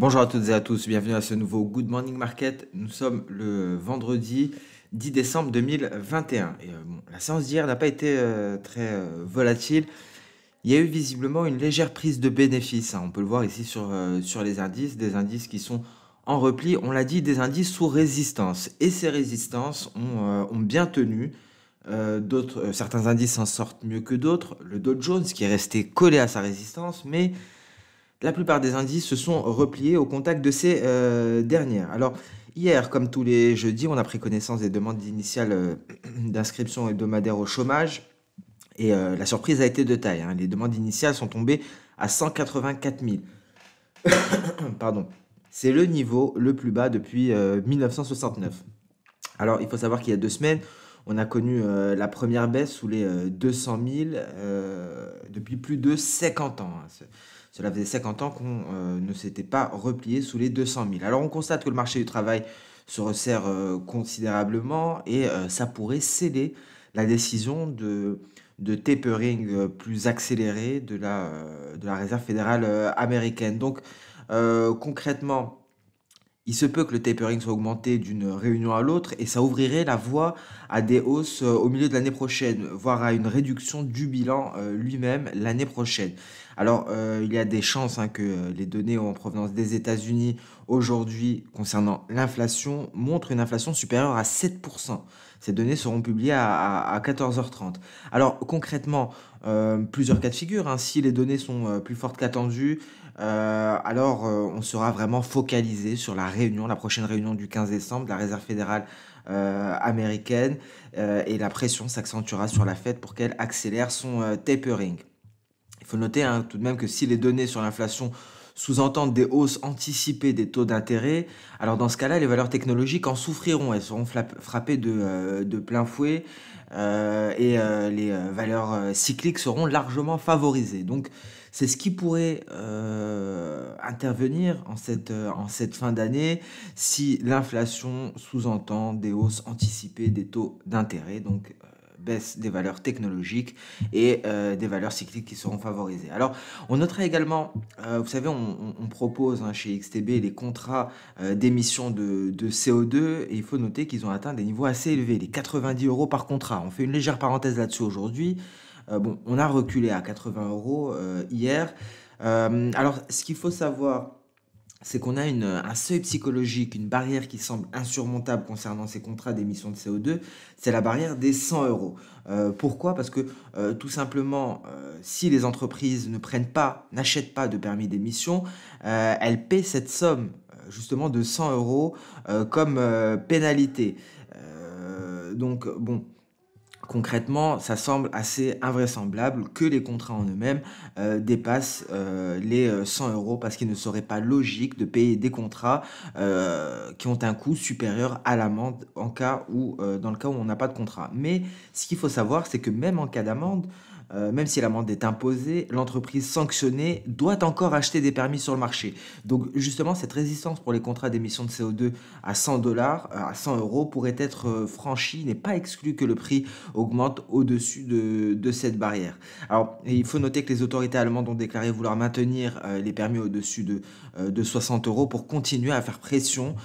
Bonjour à toutes et à tous, bienvenue à ce nouveau Good Morning Market. Nous sommes le vendredi 10 décembre 2021. La séance d'hier n'a pas été très volatile. Il y a eu visiblement une légère prise de bénéfice, hein. On peut le voir ici sur les indices, des indices qui sont en repli. On l'a dit, des indices sous résistance. Et ces résistances ont bien tenu. Certains indices s'en sortent mieux que d'autres. Le Dow Jones qui est resté collé à sa résistance, mais la plupart des indices se sont repliés au contact de ces dernières. Alors, hier, comme tous les jeudis, on a pris connaissance des demandes initiales d'inscription hebdomadaire au chômage. Et la surprise a été de taille, hein. Les demandes initiales sont tombées à 184 000. Pardon. C'est le niveau le plus bas depuis 1969. Alors, il faut savoir qu'il y a 2 semaines, on a connu la première baisse sous les 200 000 depuis plus de 50 ans, hein. Cela faisait 50 ans qu'on ne s'était pas replié sous les 200 000. Alors, on constate que le marché du travail se resserre considérablement et ça pourrait sceller la décision de tapering plus accéléré de la Réserve fédérale américaine. Donc, concrètement, il se peut que le tapering soit augmenté d'une réunion à l'autre et ça ouvrirait la voie à des hausses au milieu de l'année prochaine, voire à une réduction du bilan lui-même l'année prochaine. Alors, il y a des chances, hein, que les données en provenance des États-Unis aujourd'hui concernant l'inflation montrent une inflation supérieure à 7%. Ces données seront publiées à 14h30. Alors, concrètement, plusieurs cas de figure, hein. Si les données sont plus fortes qu'attendues, alors on sera vraiment focalisé sur la prochaine réunion du 15 décembre de la Réserve fédérale américaine, et la pression s'accentuera sur la Fed pour qu'elle accélère son tapering. Il faut noter, hein, tout de même que si les données sur l'inflation sous-entendent des hausses anticipées des taux d'intérêt, alors dans ce cas-là, les valeurs technologiques en souffriront. Elles seront frappées de plein fouet, et les valeurs cycliques seront largement favorisées. Donc, c'est ce qui pourrait intervenir en cette fin d'année si l'inflation sous-entend des hausses anticipées des taux d'intérêt. Donc, baisse des valeurs technologiques et des valeurs cycliques qui seront favorisées. Alors, on notera également, vous savez, on propose, hein, chez XTB les contrats d'émission de CO2 et il faut noter qu'ils ont atteint des niveaux assez élevés, les 90 euros par contrat. On fait une légère parenthèse là-dessus aujourd'hui. Bon, on a reculé à 80 euros hier. Alors, ce qu'il faut savoir, c'est qu'on a un seuil psychologique, une barrière qui semble insurmontable concernant ces contrats d'émission de CO2, c'est la barrière des 100 euros. Pourquoi? Parce que tout simplement, si les entreprises n'achètent pas de permis d'émission, elles paient cette somme justement de 100 euros comme pénalité. Donc, bon. Concrètement, ça semble assez invraisemblable que les contrats en eux-mêmes dépassent les 100 euros parce qu'il ne serait pas logique de payer des contrats qui ont un coût supérieur à l'amende dans le cas où on n'a pas de contrat. Mais ce qu'il faut savoir, c'est que même en cas d'amende, même si l'amende est imposée, l'entreprise sanctionnée doit encore acheter des permis sur le marché. Donc justement, cette résistance pour les contrats d'émission de CO2 à 100 dollars, à 100 euros pourrait être franchie. Il n'est pas exclu que le prix augmente au-dessus de cette barrière. Alors, il faut noter que les autorités allemandes ont déclaré vouloir maintenir les permis au-dessus de 60 euros pour continuer à faire pression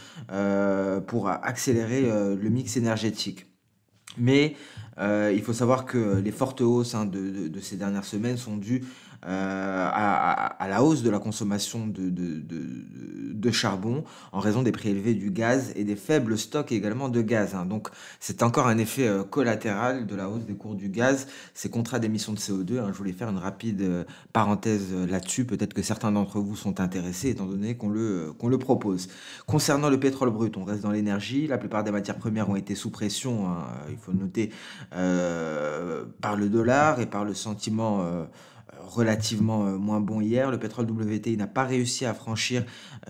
pour accélérer le mix énergétique. Mais il faut savoir que les fortes hausses, hein, de ces dernières semaines sont dues à la hausse de la consommation de charbon en raison des prix élevés du gaz et des faibles stocks également de gaz, hein. Donc c'est encore un effet collatéral de la hausse des cours du gaz, ces contrats d'émission de CO2, hein. Je voulais faire une rapide parenthèse là-dessus, peut-être que certains d'entre vous sont intéressés étant donné qu'on le propose. Concernant le pétrole brut, on reste dans l'énergie, la plupart des matières premières ont été sous pression, hein, il faut le noter, par le dollar et par le sentiment relativement moins bon hier. Le pétrole WTI n'a pas réussi à franchir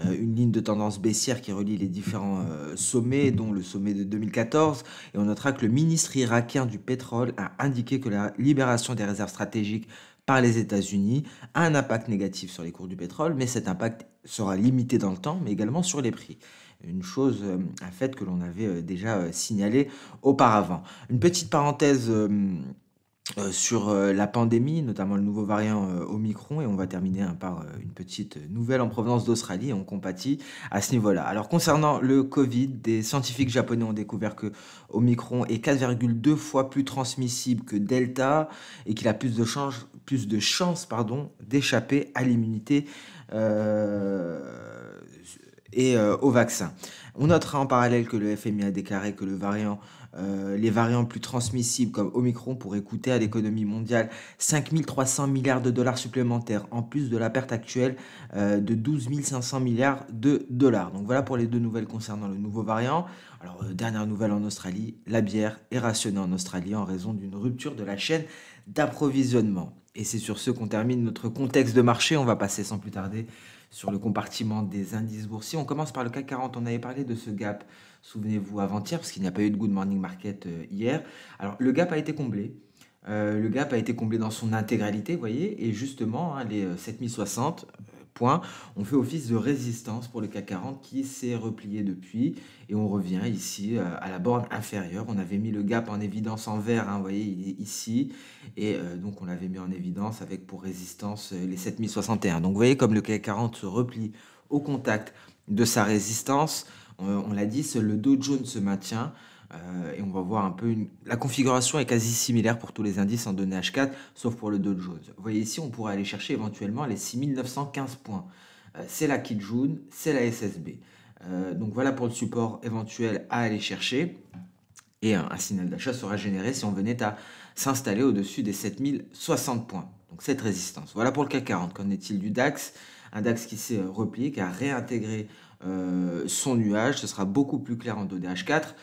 une ligne de tendance baissière qui relie les différents sommets, dont le sommet de 2014. Et on notera que le ministre irakien du pétrole a indiqué que la libération des réserves stratégiques par les États-Unis a un impact négatif sur les cours du pétrole, mais cet impact sera limité dans le temps, mais également sur les prix. Une chose, un fait que l'on avait déjà signalé auparavant. Une petite parenthèse sur, la pandémie, notamment le nouveau variant, Omicron et on va terminer, hein, par, une petite nouvelle en provenance d'Australie et on compatit à ce niveau-là. Alors concernant le Covid, des scientifiques japonais ont découvert que Omicron est 4,2 fois plus transmissible que Delta et qu'il a plus de chances, pardon, d'échapper à l'immunité, heu, au vaccin. On notera en parallèle que le FMI a déclaré que les variants plus transmissibles comme Omicron pourraient coûter à l'économie mondiale 5 300 milliards de dollars supplémentaires, en plus de la perte actuelle de 12 500 milliards de dollars. Donc voilà pour les deux nouvelles concernant le nouveau variant. Alors, dernière nouvelle en Australie, la bière est rationnée en Australie en raison d'une rupture de la chaîne d'approvisionnement. Et c'est sur ce qu'on termine notre contexte de marché. On va passer sans plus tarder sur le compartiment des indices boursiers. On commence par le CAC 40. On avait parlé de ce gap, souvenez-vous, avant-hier, parce qu'il n'y a pas eu de good morning market hier. Alors, le gap a été comblé. Le gap a été comblé dans son intégralité, vous voyez, et justement, hein, les 7060 points ont fait office de résistance pour le CAC 40 qui s'est replié depuis, et on revient ici à la borne inférieure. On avait mis le gap en évidence en vert, hein, vous voyez, il est ici, et donc on l'avait mis en évidence avec pour résistance les 7061. Donc vous voyez comme le CAC 40 se replie au contact de sa résistance. On l'a dit, seul le Dow Jones se maintient. Et on va voir un peu la configuration est quasi similaire pour tous les indices en données H4, sauf pour le Dow Jones. Vous voyez ici, on pourrait aller chercher éventuellement les 6915 points. C'est la Kijun, c'est la SSB. Donc voilà pour le support éventuel à aller chercher. Et un signal d'achat sera généré si on venait à s'installer au-dessus des 7060 points. Donc cette résistance. Voilà pour le CAC 40. Qu'en est-il du DAX? Un DAX qui s'est replié, qui a réintégré son nuage. Ce sera beaucoup plus clair en données H4.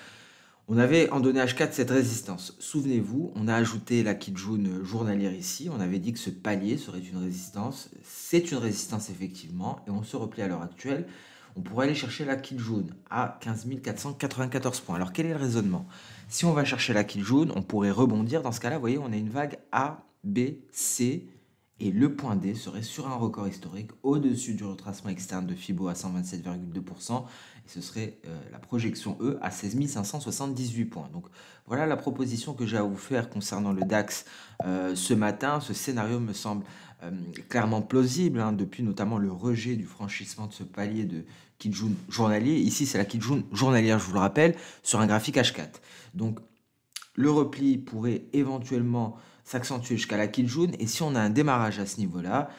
On avait en données H4 cette résistance. Souvenez-vous, on a ajouté la Kijun journalière ici. On avait dit que ce palier serait une résistance. C'est une résistance effectivement. Et on se replie à l'heure actuelle. On pourrait aller chercher la Kijun à 15 494 points. Alors quel est le raisonnement? Si on va chercher la Kijun, on pourrait rebondir. Dans ce cas-là, vous voyez, on a une vague A, B, C. Et le point D serait sur un record historique au-dessus du retracement externe de Fibo à 127,2%. Et ce serait la projection E à 16 578 points. Donc voilà la proposition que j'ai à vous faire concernant le DAX ce matin. Ce scénario me semble clairement plausible, hein, depuis notamment le rejet du franchissement de ce palier de Kijun journalier. Ici, c'est la Kijun journalière, je vous le rappelle, sur un graphique H4. Donc le repli pourrait éventuellement s'accentuer jusqu'à la Kijun. Et si on a un démarrage à ce niveau-là,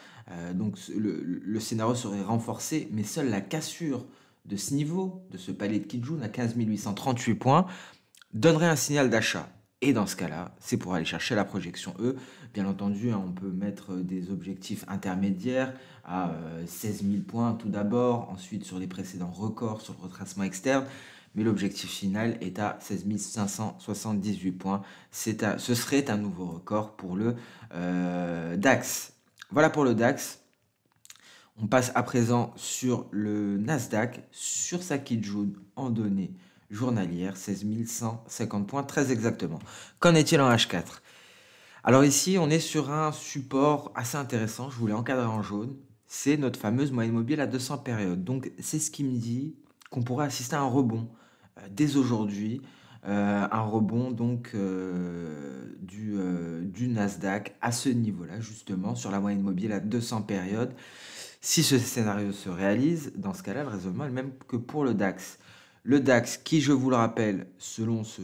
donc le scénario serait renforcé, mais seule la cassure de ce niveau, de ce palier de Kijun à 15 838 points, donnerait un signal d'achat. Et dans ce cas-là, c'est pour aller chercher la projection E. Bien entendu, hein, on peut mettre des objectifs intermédiaires à 16 000 points tout d'abord, ensuite sur les précédents records sur le retracement externe. Mais l'objectif final est à 16 578 points. Ce serait un nouveau record pour le DAX. Voilà pour le DAX. On passe à présent sur le Nasdaq, sur sa Kijun en données journalières, 16 150 points très exactement. Qu'en est-il en H4? Alors ici, on est sur un support assez intéressant, je voulais encadrer en jaune. C'est notre fameuse moyenne mobile à 200 périodes. Donc c'est ce qui me dit qu'on pourrait assister à un rebond dès aujourd'hui, un rebond donc du Nasdaq à ce niveau-là, justement, sur la moyenne mobile à 200 périodes. Si ce scénario se réalise, dans ce cas-là, le raisonnement est le même que pour le DAX. Le DAX, qui, je vous le rappelle, selon ce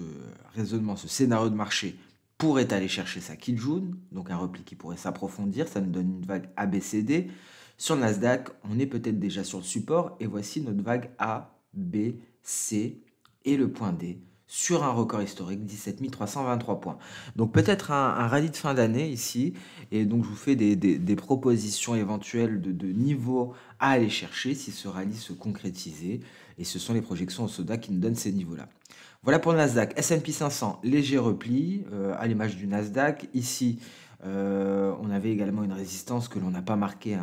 raisonnement, ce scénario de marché, pourrait aller chercher sa Kijun, donc un repli qui pourrait s'approfondir, ça nous donne une vague ABCD. Sur le Nasdaq, on est peut-être déjà sur le support, et voici notre vague A, B, C, et le point D, sur un record historique, 17 323 points. Donc peut-être un rallye de fin d'année ici, et donc je vous fais des propositions éventuelles de niveaux à aller chercher si ce rallye se concrétisait, et ce sont les projections au soda qui nous donnent ces niveaux-là. Voilà pour le Nasdaq. S&P 500, léger repli, à l'image du Nasdaq. Ici, on avait également une résistance que l'on n'a pas marquée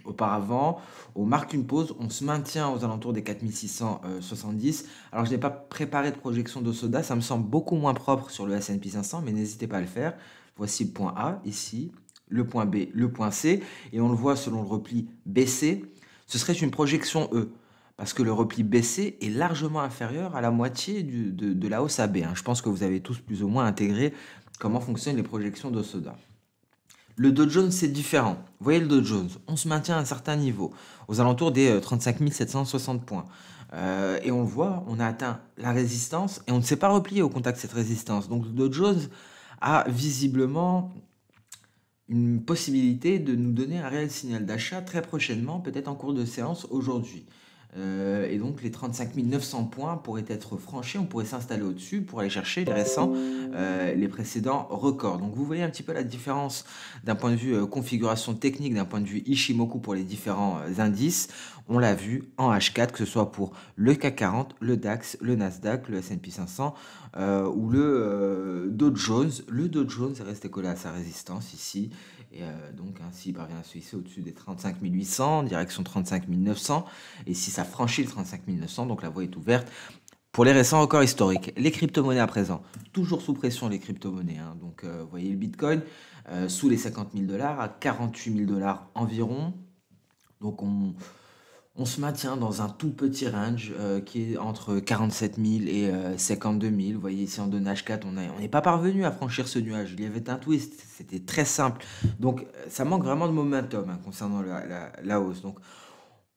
auparavant. On marque une pause, on se maintient aux alentours des 4670. Alors, je n'ai pas préparé de projection d'Osoda, ça me semble beaucoup moins propre sur le S&P 500, mais n'hésitez pas à le faire. Voici le point A, ici, le point B, le point C, et on le voit selon le repli BC, ce serait une projection E. Parce que le repli baissier est largement inférieur à la moitié de la hausse AB. Je pense que vous avez tous plus ou moins intégré comment fonctionnent les projections d'Osoda. Le Dow Jones, c'est différent. Vous voyez le Dow Jones, on se maintient à un certain niveau, aux alentours des 35 760 points. Et on le voit, on a atteint la résistance et on ne s'est pas replié au contact de cette résistance. Donc le Dow Jones a visiblement une possibilité de nous donner un réel signal d'achat très prochainement, peut-être en cours de séance aujourd'hui. Et donc les 35 900 points pourraient être franchis, on pourrait s'installer au-dessus pour aller chercher les récents, les précédents records. Donc vous voyez un petit peu la différence d'un point de vue configuration technique, d'un point de vue Ishimoku pour les différents indices. On l'a vu en H4, que ce soit pour le CAC 40, le DAX, le Nasdaq, le S&P 500 ou le Dow Jones. Le Dow Jones est resté collé à sa résistance ici. Et donc, s'il parvient à se hisser au-dessus des 35 800, direction 35 900, et si ça franchit le 35 900, donc la voie est ouverte pour les récents records historiques. Les crypto-monnaies à présent, toujours sous pression les crypto-monnaies. Donc, vous voyez le Bitcoin sous les 50 000 dollars, à 48 000 dollars environ. Donc, on se maintient dans un tout petit range qui est entre 47 000 et 52 000. Vous voyez ici en donne H4, on n'est pas parvenu à franchir ce nuage. Il y avait un twist, c'était très simple. Donc ça manque vraiment de momentum concernant la hausse. Donc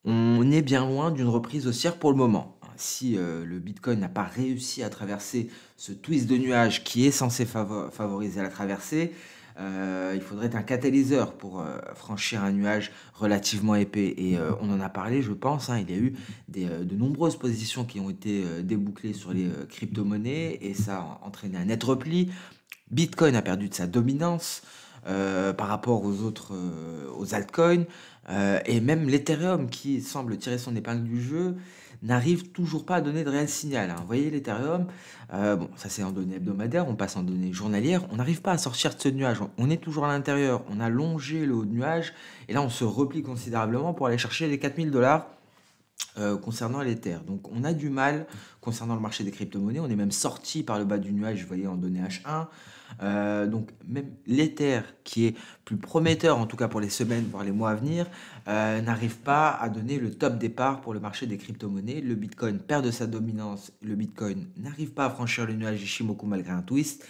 on est bien loin d'une reprise haussière pour le moment. Si le Bitcoin n'a pas réussi à traverser ce twist de nuage qui est censé favoriser la traversée, il faudrait un catalyseur pour franchir un nuage relativement épais. Et on en a parlé, je pense. Il y a eu de nombreuses positions qui ont été débouclées sur les crypto-monnaies et ça a entraîné un net repli. Bitcoin a perdu de sa dominance par rapport aux autres, aux altcoins. Et même l'Ethereum qui semble tirer son épingle du jeu n'arrive toujours pas à donner de réel signal. Vous voyez l'Ethereum, bon, ça c'est en données hebdomadaires, on passe en données journalières, on n'arrive pas à sortir de ce nuage, on est toujours à l'intérieur, on a longé le haut de nuage, et là on se replie considérablement pour aller chercher les 4000 dollars concernant l'Ether. Donc on a du mal concernant le marché des crypto-monnaies, on est même sorti par le bas du nuage, vous voyez en données H1. Donc même l'Ether, qui est plus prometteur en tout cas pour les semaines, voire les mois à venir, n'arrive pas à donner le top départ pour le marché des crypto-monnaies. Le Bitcoin perd de sa dominance, le Bitcoin n'arrive pas à franchir le nuage Ishimoku malgré un twist.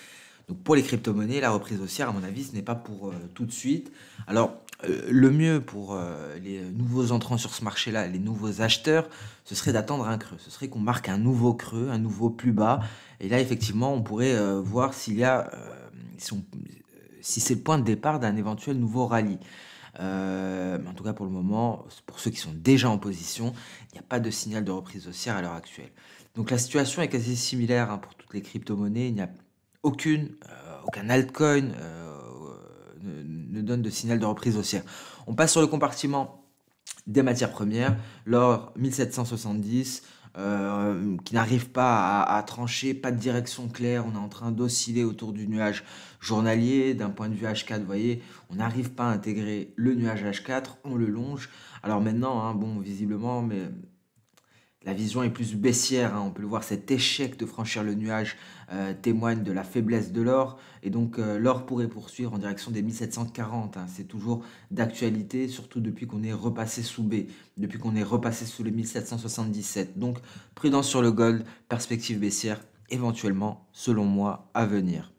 Donc pour les crypto-monnaies, la reprise haussière, à mon avis, ce n'est pas pour tout de suite. Alors, le mieux pour les nouveaux entrants sur ce marché-là, les nouveaux acheteurs, ce serait d'attendre un creux. Ce serait qu'on marque un nouveau creux, un nouveau plus bas. Et là, effectivement, on pourrait voir s'il y a, si c'est le point de départ d'un éventuel nouveau rallye. Mais en tout cas, pour le moment, pour ceux qui sont déjà en position, il n'y a pas de signal de reprise haussière à l'heure actuelle. Donc la situation est quasi similaire pour toutes les crypto-monnaies. Il n'y a aucun altcoin ne donne de signal de reprise haussière. On passe sur le compartiment des matières premières. L'or 1770 qui n'arrive pas à trancher, pas de direction claire. On est en train d'osciller autour du nuage journalier. D'un point de vue H4, vous voyez, on n'arrive pas à intégrer le nuage H4, on le longe. Alors maintenant, bon, visiblement, mais la vision est plus baissière, on peut le voir, cet échec de franchir le nuage témoigne de la faiblesse de l'or, et donc l'or pourrait poursuivre en direction des 1740, c'est toujours d'actualité, surtout depuis qu'on est repassé sous B, depuis qu'on est repassé sous les 1777. Donc prudence sur le gold, perspective baissière, éventuellement, selon moi, à venir.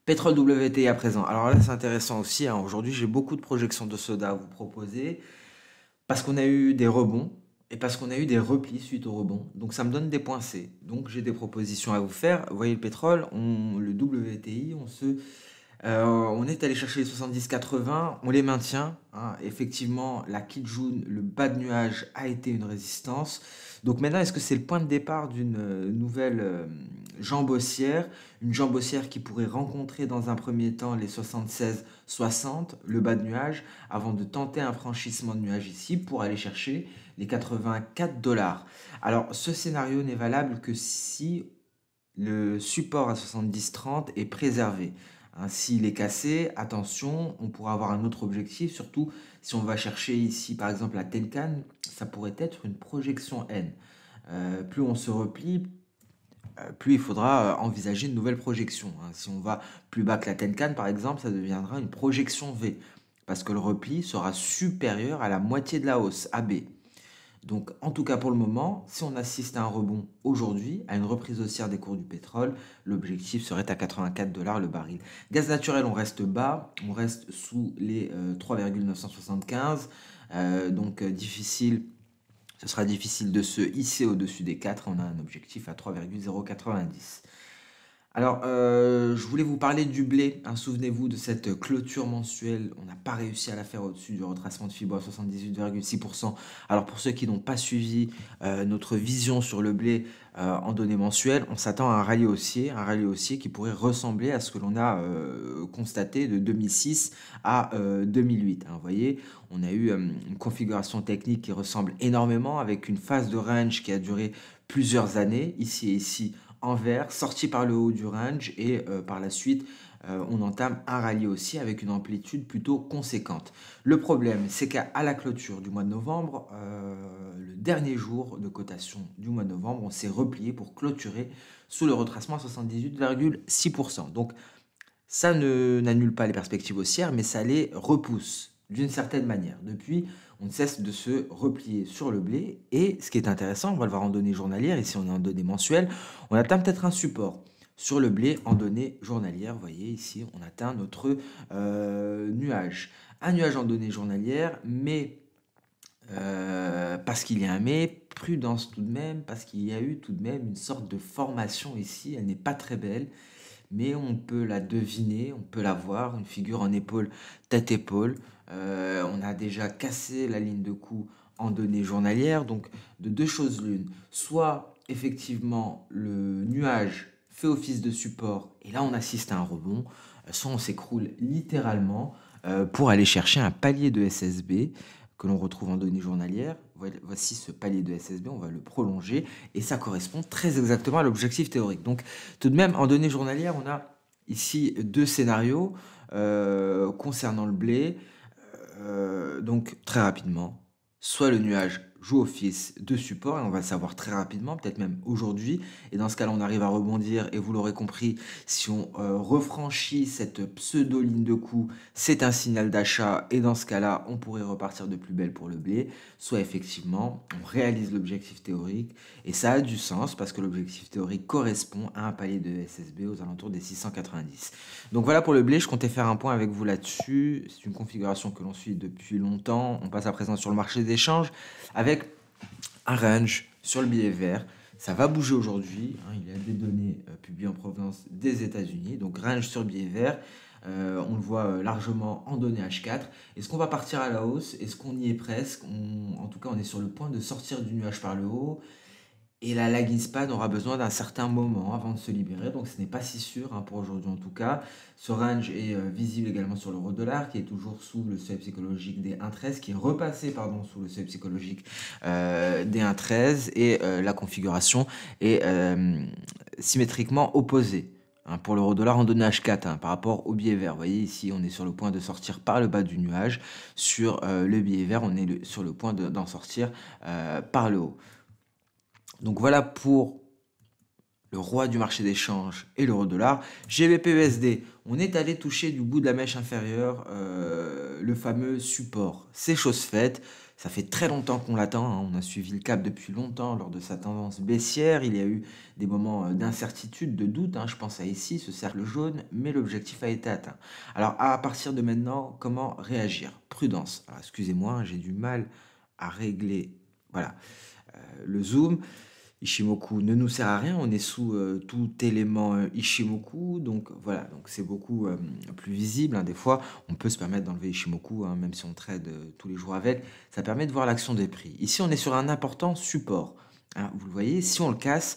Pétrole WTI à présent, alors là c'est intéressant aussi, aujourd'hui j'ai beaucoup de projections de soda à vous proposer, parce qu'on a eu des rebonds, et parce qu'on a eu des replis suite au rebond. Donc ça me donne des points C. Donc j'ai des propositions à vous faire. Vous voyez le pétrole, le WTI, on est allé chercher les 70-80, on les maintient. Effectivement, la Kijun, le bas de nuage, a été une résistance. Donc maintenant, est-ce que c'est le point de départ d'une nouvelle jambe haussière? Une jambe haussière qui pourrait rencontrer dans un premier temps les 76-60, le bas de nuage, avant de tenter un franchissement de nuage ici pour aller chercher les 84 dollars. Alors, ce scénario n'est valable que si le support à 70-30 est préservé. S'il est cassé, attention, on pourra avoir un autre objectif, surtout si on va chercher ici par exemple la Tenkan, ça pourrait être une projection N. Plus on se replie, plus il faudra envisager une nouvelle projection. Si on va plus bas que la Tenkan par exemple, ça deviendra une projection V, parce que le repli sera supérieur à la moitié de la hausse, AB. Donc, en tout cas pour le moment, si on assiste à un rebond aujourd'hui, à une reprise haussière des cours du pétrole, l'objectif serait à 84 dollars le baril. Gaz naturel, on reste bas, on reste sous les 3,975. Difficile, ce sera difficile de se hisser au-dessus des 4. On a un objectif à 3,090. Alors, je voulais vous parler du blé, hein. Souvenez-vous de cette clôture mensuelle. On n'a pas réussi à la faire au-dessus du retracement de Fibo à 78,6%. Alors, pour ceux qui n'ont pas suivi notre vision sur le blé en données mensuelles, on s'attend à un rallye haussier qui pourrait ressembler à ce que l'on a constaté de 2006 à 2008, hein. Vous voyez, on a eu une configuration technique qui ressemble énormément avec une phase de range qui a duré plusieurs années, ici et ici en vert, sorti par le haut du range et par la suite on entame un rallye aussi avec une amplitude plutôt conséquente. Le problème, c'est qu'à la clôture du mois de novembre, le dernier jour de cotation du mois de novembre, on s'est replié pour clôturer sous le retracement à 78,6%. Donc ça n'annule pas les perspectives haussières, mais ça les repousse d'une certaine manière. Depuis, on ne cesse de se replier sur le blé. Et ce qui est intéressant, on va le voir en données journalières, ici on est en données mensuelles, on atteint peut-être un support sur le blé en données journalières. Vous voyez ici, on atteint notre nuage. Un nuage en données journalières, mais parce qu'il y a un mais, prudence tout de même, parce qu'il y a eu tout de même une sorte de formation ici, elle n'est pas très belle, mais on peut la deviner, on peut la voir, une figure en épaule, tête-épaule. On a déjà cassé la ligne de coup en données journalières, donc de deux choses l'une. Soit effectivement le nuage fait office de support et là on assiste à un rebond, soit on s'écroule littéralement pour aller chercher un palier de SSB que l'on retrouve en données journalières. Voici ce palier de SSB, on va le prolonger et ça correspond très exactement à l'objectif théorique. Donc tout de même, en données journalières, on a ici deux scénarios concernant le blé. Donc très rapidement, soit le nuage joue office de support, et on va le savoir très rapidement, peut-être même aujourd'hui, et dans ce cas-là on arrive à rebondir, et vous l'aurez compris, si on refranchit cette pseudo-ligne de coup, c'est un signal d'achat, et dans ce cas-là on pourrait repartir de plus belle pour le blé, soit effectivement on réalise l'objectif théorique, et ça a du sens, parce que l'objectif théorique correspond à un palier de SSB aux alentours des 690. Donc voilà pour le blé, je comptais faire un point avec vous là-dessus. C'est une configuration que l'on suit depuis longtemps. On passe à présent sur le marché d'échange avec un range sur le billet vert. Ça va bouger aujourd'hui, hein. Il y a des données publiées en provenance des États-Unis. Donc range sur billet vert. On le voit largement en données H4. Est-ce qu'on va partir à la hausse? Est-ce qu'on y est presque? En tout cas, on est sur le point de sortir du nuage par le haut. Et la lagging span aura besoin d'un certain moment avant de se libérer, donc ce n'est pas si sûr, hein, pour aujourd'hui en tout cas. Ce range est visible également sur l'euro-dollar qui est toujours sous le seuil psychologique des 1,13, qui est repassé pardon, sous le seuil psychologique des 1,13 et la configuration est symétriquement opposée, hein, pour l'euro-dollar en données H4, hein, par rapport au billet vert. Vous voyez ici on est sur le point de sortir par le bas du nuage, sur le billet vert on est sur le point d'en sortir par le haut. Donc voilà pour le roi du marché d'échange et l'euro-dollar. GBP-USD, on est allé toucher du bout de la mèche inférieure le fameux support. C'est chose faite. Ça fait très longtemps qu'on l'attend, hein. On a suivi le cap depuis longtemps lors de sa tendance baissière. Il y a eu des moments d'incertitude, de doute, hein. Je pense à ici, ce cercle jaune, mais l'objectif a été atteint. Alors à partir de maintenant, comment réagir? Prudence. Alors excusez-moi, hein, j'ai du mal à régler, voilà, le zoom. Ishimoku ne nous sert à rien, on est sous tout élément Ishimoku, donc voilà, donc c'est beaucoup plus visible, hein. Des fois, on peut se permettre d'enlever Ishimoku, hein, même si on trade tous les jours avec, ça permet de voir l'action des prix. Ici, on est sur un important support, hein, vous le voyez, si on le casse,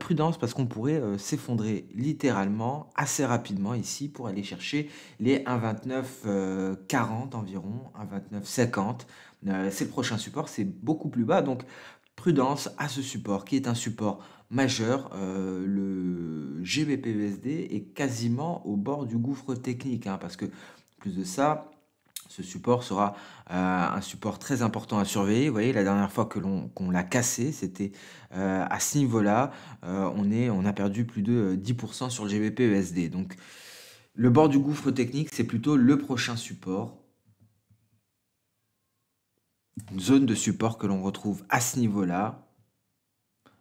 prudence parce qu'on pourrait s'effondrer littéralement assez rapidement ici pour aller chercher les 1,2940 environ, 1,2950. C'est le prochain support, c'est beaucoup plus bas, donc prudence à ce support qui est un support majeur. Le GBP-USD est quasiment au bord du gouffre technique, hein, parce que plus de ça, ce support sera un support très important à surveiller. Vous voyez, la dernière fois qu'on l'a cassé, c'était à ce niveau-là. On a perdu plus de 10% sur le GBP-USD. Donc, le bord du gouffre technique, c'est plutôt le prochain support. Une zone de support que l'on retrouve à ce niveau-là.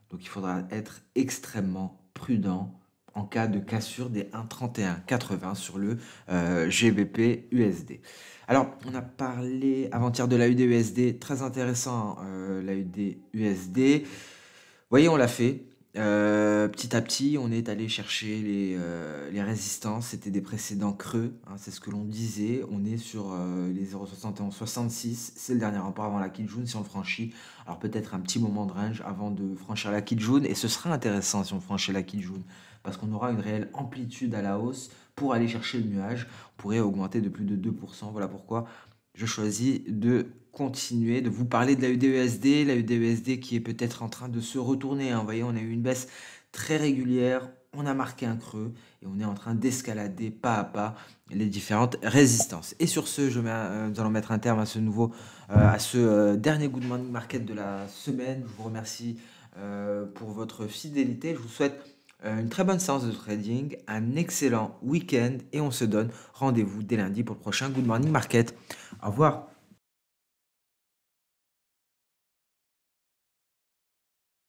Donc il faudra être extrêmement prudent en cas de cassure des 1,3180 sur le GBP USD. Alors, on a parlé avant-hier de l'AUD USD, très intéressant, l'AUD USD. Vous voyez, on l'a fait. Petit à petit, on est allé chercher les résistances. C'était des précédents creux, hein, c'est ce que l'on disait. On est sur les 0,7166. C'est le dernier rempart avant la Kijun si on le franchit. Alors peut-être un petit moment de range avant de franchir la Kijun. Et ce sera intéressant si on franchit la Kijun. Parce qu'on aura une réelle amplitude à la hausse pour aller chercher le nuage. On pourrait augmenter de plus de 2%. Voilà pourquoi je choisis de continuer de vous parler de la UDESD, qui est peut-être en train de se retourner, hein. Vous voyez, on a eu une baisse très régulière, on a marqué un creux et on est en train d'escalader pas à pas les différentes résistances. Et sur ce, nous allons mettre un terme à ce dernier Good Morning Market de la semaine. Je vous remercie pour votre fidélité. Je vous souhaite une très bonne séance de trading, un excellent week-end et on se donne rendez-vous dès lundi pour le prochain Good Morning Market. Au revoir.